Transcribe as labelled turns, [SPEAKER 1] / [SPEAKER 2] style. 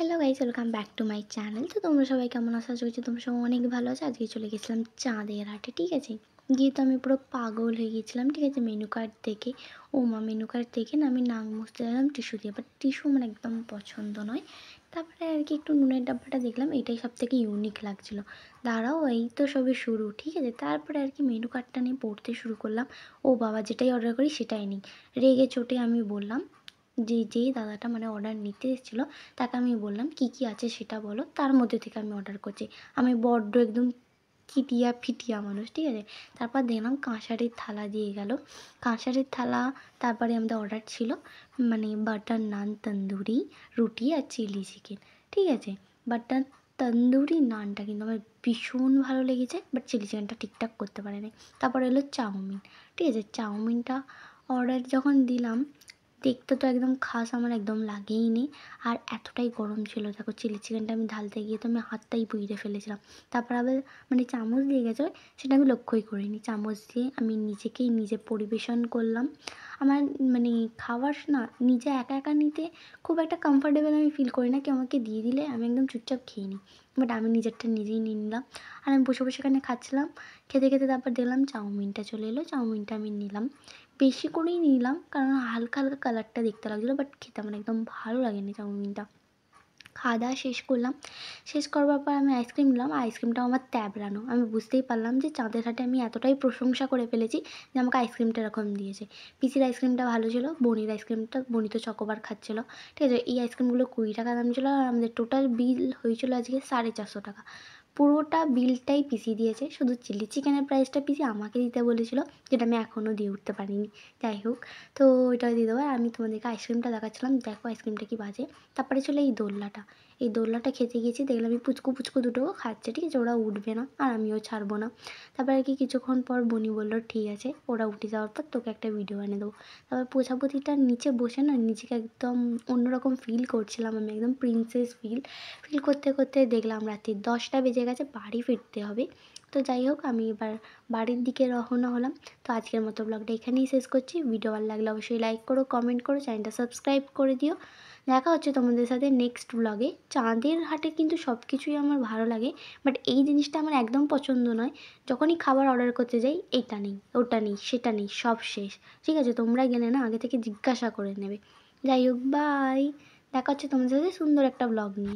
[SPEAKER 1] Hello guys, welcome back to my channel. তো তোমরা সবাই কেমন আছো? আশা করছি তোমরা সবাই অনেক ভালো আছো। আজকে চলে গেছিলাম চাঁদের হাটে, ঠিক আছে। গিয়ে তো আমি পুরো পাগল হয়ে গেছিলাম, ঠিক আছে। মেনু কার্ড দেখে, ও মা, মেনু কার্ড দেখে না আমি নাক মুছতে গেলাম টিস্যু দিয়ে, বাট টিস্যু আমার একদম পছন্দ নয়। তারপরে আর কি একটু নুনের ডাব্বাটা দেখলাম, এটাই সব থেকে ইউনিক লাগছিলো। দাঁড়াও, এই তো সবে শুরু, ঠিক আছে। তারপরে আর কি মেনু কার্ডটা নিয়ে পড়তে শুরু করলাম। ও বাবা, যেটাই অর্ডার করি সেটাই নিই। রেগে চোটে আমি বললাম যেই দাদাটা মানে অর্ডার নিতে এসেছিলো, তাকে আমি বললাম কী কী আছে সেটা বলো, তার মধ্যে থেকে আমি অর্ডার করছি। আমি বড্ড একদম কিটিয়া ফিটিয়া মানুষ, ঠিক আছে। তারপর দেখলাম কাঁসারের থালা দিয়ে গেল, কাঁসারের থালা। তারপরে আমাদের অর্ডার ছিল মানে বাটার নান, তন্দুরি রুটি আর চিলি চিকেন, ঠিক আছে। বাটার তন্দুরি নানটা কিন্তু আমার ভীষণ ভালো লেগেছে, বাট চিলি চিকেনটা ঠিকঠাক করতে পারেনি। তারপর এলো চাউমিন, ঠিক আছে। চাউমিনটা অর্ডার যখন দিলাম, দেখতে তো একদম খাস আমার একদম লাগেই নি। আর এতটাই গরম ছিল, দেখো চিলি চিকেনটা আমি ঢালতে গিয়ে তো আমি হাতটাই পুড়িয়ে ফেলেছিলাম। তারপর আবার মানে চামচ দিয়ে গেছে, সেটা আমি লক্ষ্যই করিনি। চামচ দিয়ে আমি নিজেকেই নিজে পরিবেশন করলাম। আমার মানে খাবার না নিজে একা একা নিতে খুব একটা কমফর্টেবল আমি ফিল করি না। কেউ আমাকে দিয়ে দিলে আমি একদম চুপচাপ খেয়ে নিই, বাট আমি নিজেরটা নিজেই নিয়ে নিলাম। আর আমি বসে বসে এখানে খাচ্ছিলাম, খেতে খেতে তারপর দেখলাম চাউমিনটা চলে এলো, চাউমিনটা আমি নিলাম। বেশি করেই নিলাম কারণ হালকা হালকা কালারটা দেখতে লাগছিলো, বাট খেতে আমার একদম ভালো লাগেনি চাউমিনটা। খাওয়া দাওয়া শেষ করলাম, শেষ করবার পর আমি আইসক্রিম নিলাম। আইসক্রিমটাও আমার ট্যাবড়ানো। আমি বুঝতেই পারলাম যে চাঁদের হাটে আমি এতটাই প্রশংসা করে ফেলেছি যে আমাকে আইসক্রিমটা এরকম দিয়েছে। পিসির আইসক্রিমটা ভালো ছিল, বনির আইসক্রিমটা, বনি তো চকোবার খাচ্ছিলো, ঠিক আছে। এই আইসক্রিমগুলো 20 টাকা দাম ছিল, আর আমাদের টোটাল বিল হয়েছিল আজকে 450 টাকা। পুরোটা বিলটাই পিসি দিয়েছে, শুধু চিলি চিকেনের প্রাইসটা পিসি আমাকে দিতে বলেছিল, যেটা আমি এখনও দিয়ে উঠতে পারিনি। যাই হোক, তো ওইটা দিয়ে দেবো। আর আমি তোমাদেরকে আইসক্রিমটা দেখাচ্ছিলাম, দেখো আইসক্রিমটা কি বাজে। তারপরে ছিল এই দোলনাটা, এই দোলনাটা খেতে গিয়েছি, দেখলাম এই পুচকু পুচকু দুটো খাচ্ছে, ঠিক আছে। ওরা উঠবে না আর আমিও ছাড়বো না। তারপরে আর কি কিছুক্ষণ পর বনি বললো ঠিক আছে, ওরা উঠে যাওয়ার পর তোকে একটা ভিডিও বানিয়ে দেবো। তারপর পোছাপতিটার নিচে বসে না নিজেকে একদম অন্যরকম ফিল করছিলাম, আমি একদম প্রিন্সেস ফিল করতে করতে দেখলাম রাত্রি 10টা বেজে গেছে, বাড়ি ফিরতে হবে। তো যাই হোক, আমি এবার বাড়ির দিকে রওনা হলাম। তো আজকের মতো ব্লগটা এখানেই শেষ করছি। ভিডিও ভালো লাগলে অবশ্যই লাইক করো, কমেন্ট করো, চ্যানেলটা সাবস্ক্রাইব করে দিও। দেখা হচ্ছে তোমাদের সাথে নেক্সট ব্লগে। চাঁদের হাটে কিন্তু সব কিছুই আমার ভালো লাগে, বাট এই জিনিসটা আমার একদম পছন্দ নয়। যখনই খাবার অর্ডার করতে যাই, এইটা নেই, ওটা নেই, সেটা নেই, সব শেষ, ঠিক আছে। তোমরা গেলে না আগে থেকে জিজ্ঞাসা করে নেবে। যাই হোক, বাই। দেখা হচ্ছে তোমাদের সাথে সুন্দর একটা ব্লগ নিয়ে।